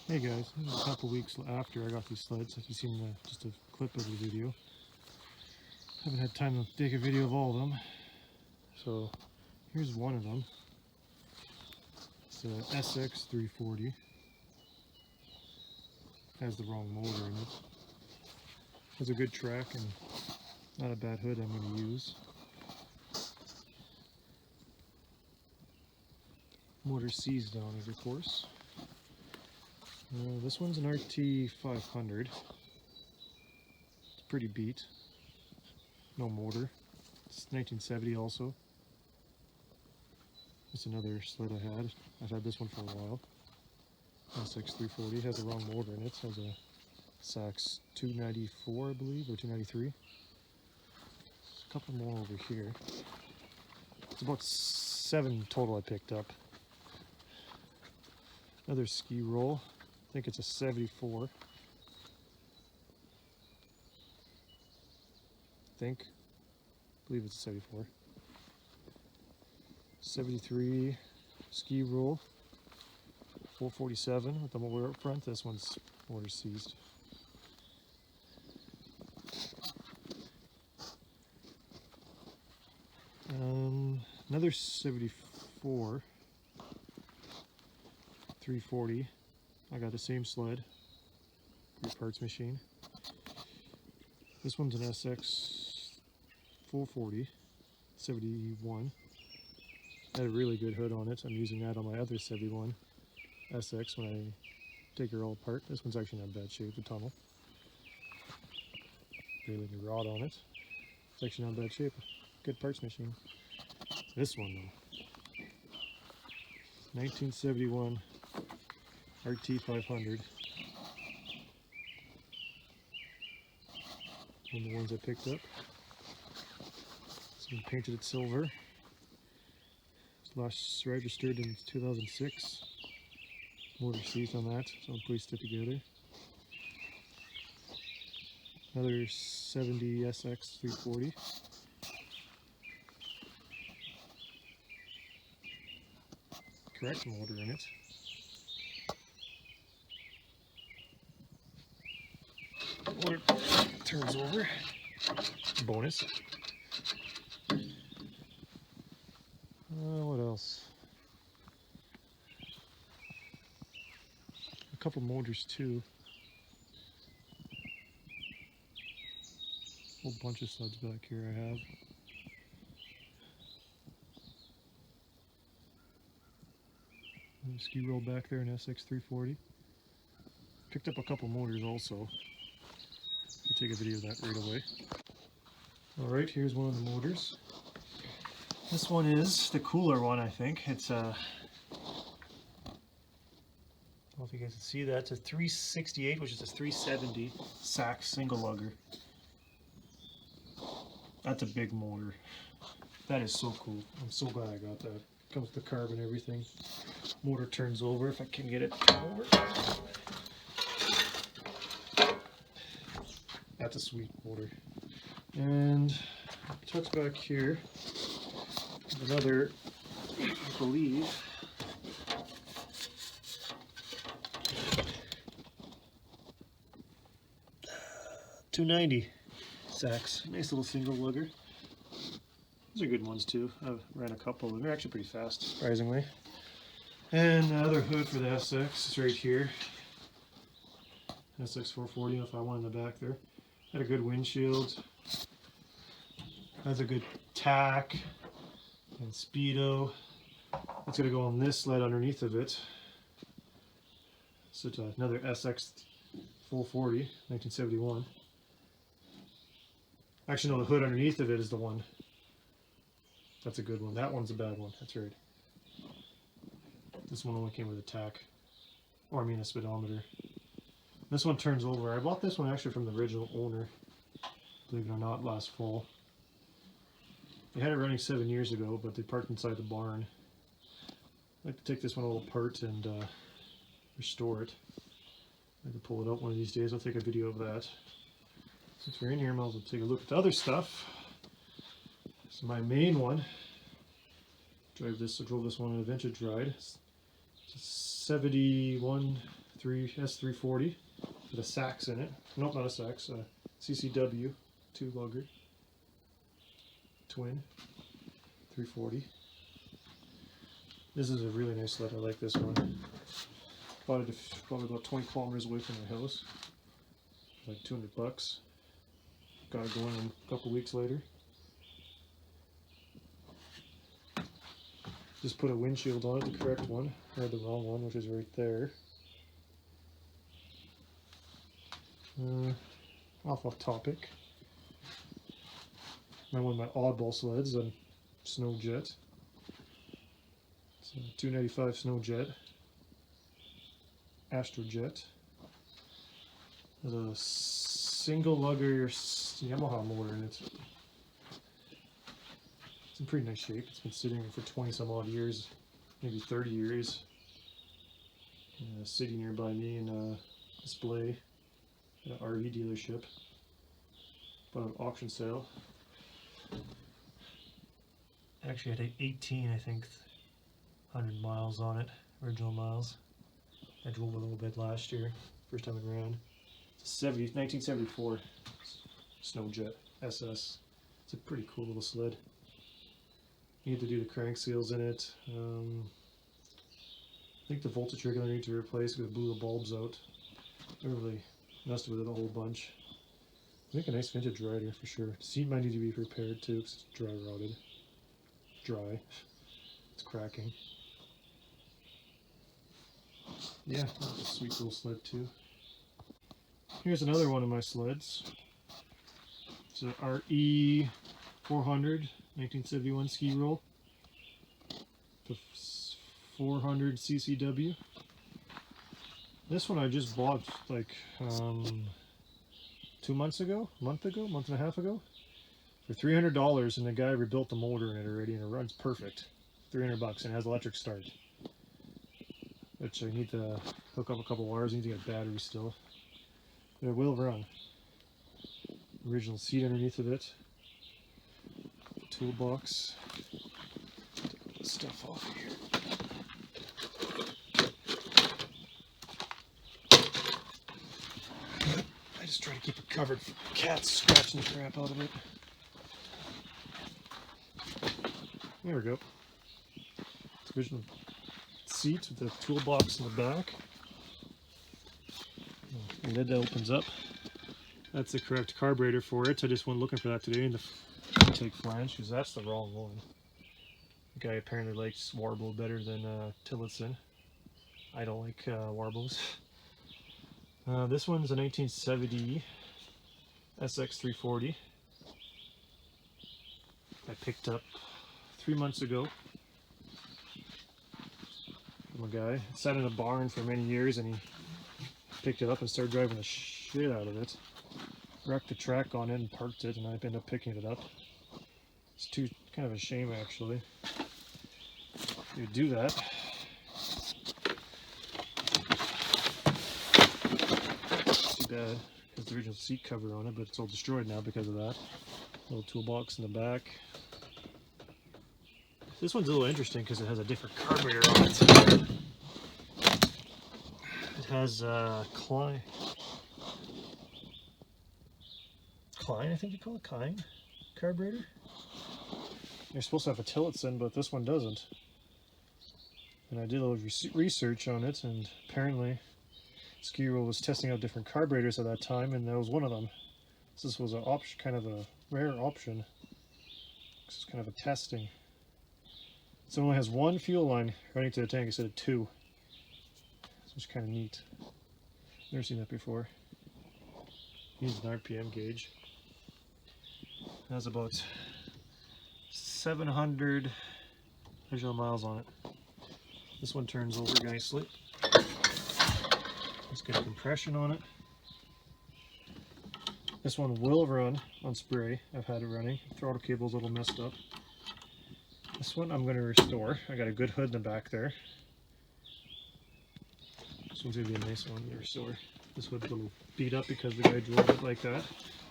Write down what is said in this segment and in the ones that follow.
Hey guys, this is a couple weeks after I got these sleds. If you've seen just a clip of the video, haven't had time to take a video of all of them. So here's one of them. It's a SX 340. Has the wrong motor in it. Has a good track and not a bad hood I'm going to use. Motor seized on it, of course. This one's an RT 500. It's pretty beat. No motor. It's 1970 also. It's another sled I had. I've had this one for a while. SX 340 has the wrong motor in it. It has a Sachs 294, I believe, or 293. There's a couple more over here. It's about 7 total I picked up. Another Ski-Roule. I think it's a 74. I believe it's a 74. 73 Ski-Roule. 447 with the motor up front. This one's motor seized. Another 74 340. I got the same sled, great parts machine. This one's an SX 440 71. Had a really good hood on it. I'm using that on my other 71 SX when I take her all apart. This one's actually not in bad shape, the tunnel. Really good rod on it. It's actually not in bad shape. Good parts machine. This one though. 1971 RT 500. One of the ones I picked up. It's been painted it silver. It's last registered in 2006. Motor seized on that, so I'm placed it together. Another 70 SX 340. Correct motor in it. Motor turns over. Bonus. What else? A couple motors too. A whole bunch of sleds back here I have. Ski-Roule back there in SX 340. Picked up a couple motors also. I'll take a video of that right away. Alright, here's one of the motors. This one is the cooler one, I think. It's a... I don't know if you guys can see that. It's a 368, which is a 370 Sachs single lugger. That's a big motor. That is so cool. I'm so glad I got that. Comes with the carb and everything. Motor turns over if I can get it to turn over. That's a sweet motor. And tucks back here. Another, I believe, $290 Sachs. Nice little single lugger. These are good ones too. I've ran a couple of them. They're actually pretty fast, surprisingly. And another hood for the SX is right here. SX 440, if I want in the back there. Had a good windshield. Has a good tack and speedo. That's gonna go on this sled underneath of it. So it's another SX 440, 1971. Actually, no, the hood underneath of it is the one. That's a good one. That one's a bad one. That's right. This one only came with a tack, or I mean a speedometer. This one turns over. I bought this one actually from the original owner, believe it or not, last fall. They had it running 7 years ago, but they parked inside the barn. I'd like to take this one all apart and restore it. I can pull it out one of these days. I'll take a video of that. Since we're in here, I might as well take a look at the other stuff. This is my main one. I drove this one on a vintage ride. It's a 71 S340 with a Sax in it. Nope, not a Sax. CCW 2-lugger twin 340. This is a really nice sled. I like this one. Bought it probably about 20 kilometers away from my house. Like $200. Got it going a couple weeks later. Just put a windshield on it, the correct one, or the wrong one, which is right there. Off topic. One of my oddball sleds, a Snow Jet. It's a 295 Snow Jet. Astro Jet. There's a single lugger Yamaha motor in it. It's in pretty nice shape. It's been sitting for 20 some odd years, maybe 30 years. In a city nearby me in a display at an RV dealership. Bought an auction sale. Actually, I had 18, I think, 100 miles on it, original miles. I drove a little bit last year, first time it ran. It's a 1974 Snow Jet SS. It's a pretty cool little sled. You need to do the crank seals in it. I think the voltage regulator I need to replace because it blew the bulbs out. I really messed with it a whole bunch. I think a nice vintage rider for sure. The seat might need to be repaired too because it's dry rotted. Dry. It's cracking. Yeah, that's a sweet little sled too. Here's another one of my sleds. It's a RE 400 1971 Ski-Roule. The 400 CCW. This one I just bought like 2 months ago, month and a half ago, for $300, and the guy rebuilt the motor in it already, and it runs perfect. $300, and it has electric start. Which I need to hook up a couple wires. I need to get batteries still. But it will run. Original seat underneath of it. Toolbox. Take this stuff off here. I just try to keep it covered from cats scratching the crap out of it. There we go. It's original seat with the toolbox in the back. The lid that opens up. That's the correct carburetor for it. I just went looking for that today in the intake flange because that's the wrong one. The guy apparently likes Warble better than Tillotson. I don't like Warbles. This one's a 1970 SX340. I picked up 3 months ago from a guy. It sat in a barn for many years and he picked it up and started driving the shit out of it. Wrecked the track on it and parked it, and I ended up picking it up. It's kind of a shame actually. You do that. Too bad because the original seat cover on it, but it's all destroyed now because of that. Little toolbox in the back. This one's a little interesting because it has a different carburetor on it. It has Klein, I think you call it Klein carburetor. You're supposed to have a Tillotson, but this one doesn't. And I did a little research on it, and apparently Ski-Roule was testing out different carburetors at that time, and that was one of them. So this was an option, kind of a rare option. This is kind of a testing. So it only has one fuel line running to the tank instead of two. Which is kind of neat. Never seen that before. Needs an RPM gauge. It has about 700 visual miles on it. This one turns over nicely. Let's get a compression on it. This one will run on spray. I've had it running. Throttle cable's a little messed up. This one I'm going to restore. I got a good hood in the back there. This one's going to be a nice one to restore. This hood's a little beat up because the guy drove it like that.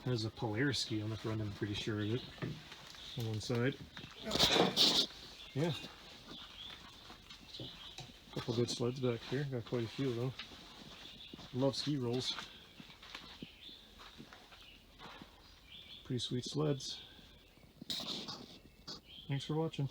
There's a Polaris ski on the front, I'm pretty sure of it. On one side. Yeah. A couple good sleds back here. Got quite a few of them. Love ski rolls. Pretty sweet sleds. Thanks for watching.